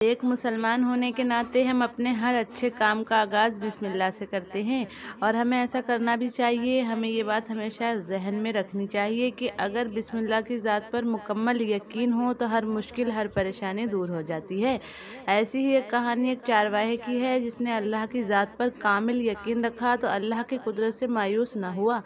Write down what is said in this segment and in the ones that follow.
एक मुसलमान होने के नाते हम अपने हर अच्छे काम का आगाज़ बिस्मिल्लाह से करते हैं और हमें ऐसा करना भी चाहिए। हमें ये बात हमेशा जहन में रखनी चाहिए कि अगर बिस्मिल्लाह की ज़ात पर मुकम्मल यकीन हो तो हर मुश्किल, हर परेशानी दूर हो जाती है। ऐसी ही एक कहानी एक चारवाहे की है जिसने अल्लाह की ज़ात पर कामिल यकीन रखा तो अल्लाह की कुदरत से मायूस न हुआ।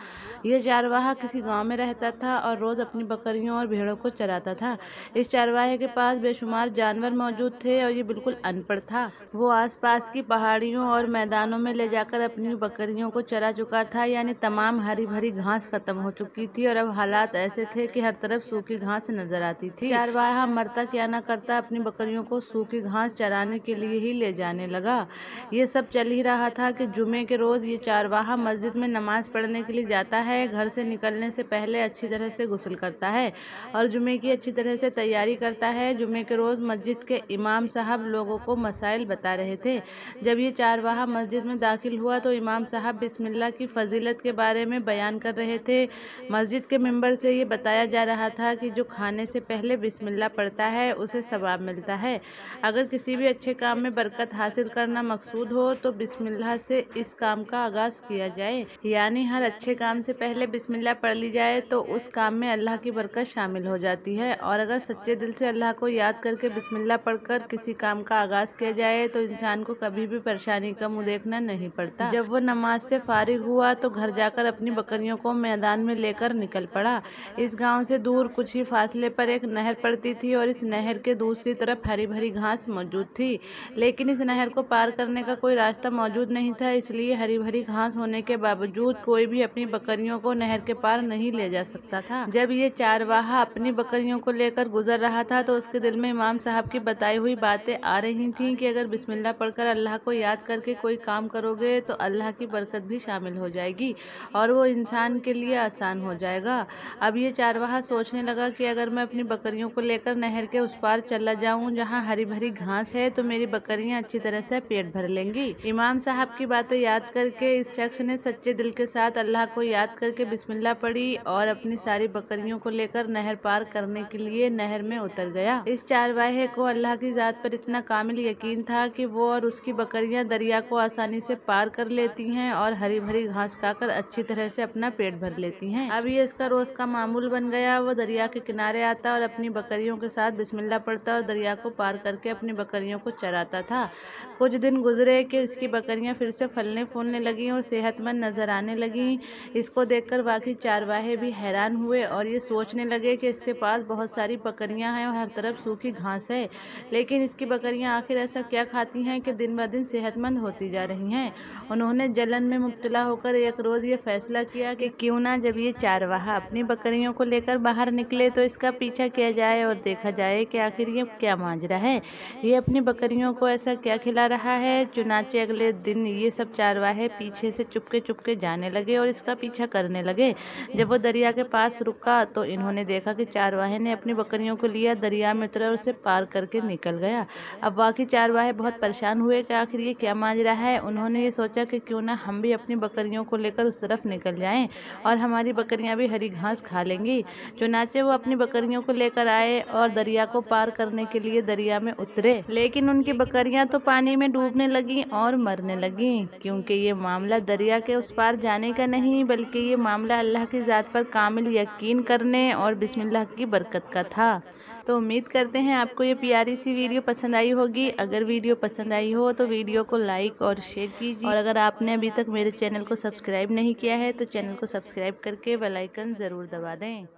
यह चारवाहा किसी गाँव में रहता था और रोज़ अपनी बकरियों और भेड़ों को चराता था। इस चारवाहे के पास बेशुमार जानवर मौजूद थे और ये बिल्कुल अनपढ़ था। वो आसपास की पहाड़ियों और मैदानों में ले जाकर अपनी बकरियों को चरा चुका था, यानी तमाम हरी भरी घास खत्म हो चुकी थी और अब हालात ऐसे थे कि हर तरफ सूखी घास नजर आती थी। चारवाहा मरता क्या न करता अपनी बकरियों को सूखी घास चराने के लिए ही ले जाने लगा। ये सब चल ही रहा था कि जुमे के रोज ये चारवाहा मस्जिद में नमाज पढ़ने के लिए जाता है। घर से निकलने से पहले अच्छी तरह से गुस्ल करता है और जुमे की अच्छी तरह से तैयारी करता है। जुमे के रोज मस्जिद के इमाम साहब लोगों को मसाइल बता रहे थे। जब ये चारवाहा मस्जिद में दाखिल हुआ तो इमाम साहब बिस्मिल्लाह की फजीलत के बारे में बयान कर रहे थे। मस्जिद के मिंबर से ये बताया जा रहा था कि जो खाने से पहले बिस्मिल्लाह पढ़ता है उसे सवाब मिलता है। अगर किसी भी अच्छे काम में बरकत हासिल करना मकसूद हो तो बिस्मिल्लाह से इस काम का आगाज़ किया जाए, यानी हर अच्छे काम से पहले बिस्मिल्लाह पढ़ ली जाए तो उस काम में अल्लाह की बरकत शामिल हो जाती है। और अगर सच्चे दिल से अल्लाह को याद करके बिस्मिल्लाह पढ़कर किसी काम का आगाज़ किया जाए तो इंसान को कभी भी परेशानी का मुंह देखना नहीं पड़ता। जब वो नमाज से फारिग हुआ तो घर जाकर अपनी बकरियों को मैदान में लेकर निकल पड़ा। इस गांव से दूर कुछ ही फासले पर एक नहर पड़ती थी और इस नहर के दूसरी तरफ हरी भरी घास मौजूद थी, लेकिन इस नहर को पार करने का कोई रास्ता मौजूद नहीं था। इसलिए हरी भरी घास होने के बावजूद कोई भी अपनी बकरियों को नहर के पार नहीं ले जा सकता था। जब ये चारवाहा अपनी बकरियों को लेकर गुजर रहा था तो उसके दिल में इमाम साहब की बताई हुई बातें आ रही थीं कि अगर बिस्मिल्लाह पढ़कर अल्लाह को याद करके कोई काम करोगे तो अल्लाह की बरकत भी शामिल हो जाएगी और वो इंसान के लिए आसान हो जाएगा। अब ये चारवाहा सोचने लगा कि अगर मैं अपनी बकरियों को लेकर नहर के उस पार चला जाऊं जहां हरी भरी घास है तो मेरी बकरियां अच्छी तरह से पेट भर लेंगी। इमाम साहब की बातें याद करके इस शख्स ने सच्चे दिल के साथ अल्लाह को याद करके बिस्मिल्लाह पढ़ी और अपनी सारी बकरियों को लेकर नहर पार करने के लिए नहर में उतर गया। इस चारवाहे को अल्लाह की ज़ात पर इतना कामिल यकीन था कि वो और उसकी बकरियां दरिया को आसानी से पार कर लेती हैं और हरी भरी घास खाकर अच्छी तरह से अपना पेट भर लेती हैं। अब ये इसका रोज का मामूल बन गया। वो दरिया के किनारे आता और अपनी बकरियों के साथ बिस्मिल्लाह पढ़ता और दरिया को पार करके अपनी बकरियों को चराता था। कुछ दिन गुजरे कि इसकी बकरियां फिर से फलने फूलने लगीं और सेहतमंद नजर आने लगीं। इसको देखकर बाकी चारवाहे भी हैरान हुए और ये सोचने लगे कि इसके पास बहुत सारी बकरियां हैं और हर तरफ सूखी घास है, लेकिन इसकी बकरियां आखिर ऐसा क्या खाती हैं कि दिन ब दिन सेहतमंद होती जा रही हैं। उन्होंने जलन में मुब्तला होकर एक रोज़ ये फैसला किया कि क्यों ना जब ये चारवाहा अपनी बकरियों को लेकर बाहर निकले तो इसका पीछा किया जाए और देखा जाए कि आखिर ये क्या माजरा है, ये अपनी बकरियों को ऐसा क्या खिला रहा है। चुनाचे अगले दिन ये सब चारवाहे पीछे से चुपके चुपके जाने लगे और इसका पीछा करने लगे। जब वो दरिया के पास रुका तो इन्होंने देखा कि चारवाहे ने अपनी बकरियों को लिया, दरिया में उतरा और उसे पार करके निकल गया। अब बाकी चारवाहे बहुत परेशान हुए कि आखिर ये क्या माजरा है। उन्होंने ये सोचा कि क्यों ना हम भी अपनी बकरियों को लेकर उस तरफ निकल जाएं और हमारी बकरियां भी हरी घास खा लेंगी। चुनाचे वो अपनी बकरियों को लेकर आए और दरिया को पार करने के लिए दरिया में उतरे, लेकिन उनकी बकरियां तो पानी में डूबने लगीं और मरने लगीं, क्योंकि ये मामला दरिया के उस पार जाने का नहीं बल्कि ये मामला अल्लाह की ज़ात पर कामिल यकीन करने और बिस्मिल्लाह की बरकत का था। तो उम्मीद करते हैं आपको ये प्यारी सी वीडियो पसंद आई होगी। अगर वीडियो पसंद आई हो तो वीडियो को लाइक और शेयर कीजिए और अगर आपने अभी तक मेरे चैनल को सब्सक्राइब नहीं किया है तो चैनल को सब्सक्राइब करके बेल आइकन ज़रूर दबा दें।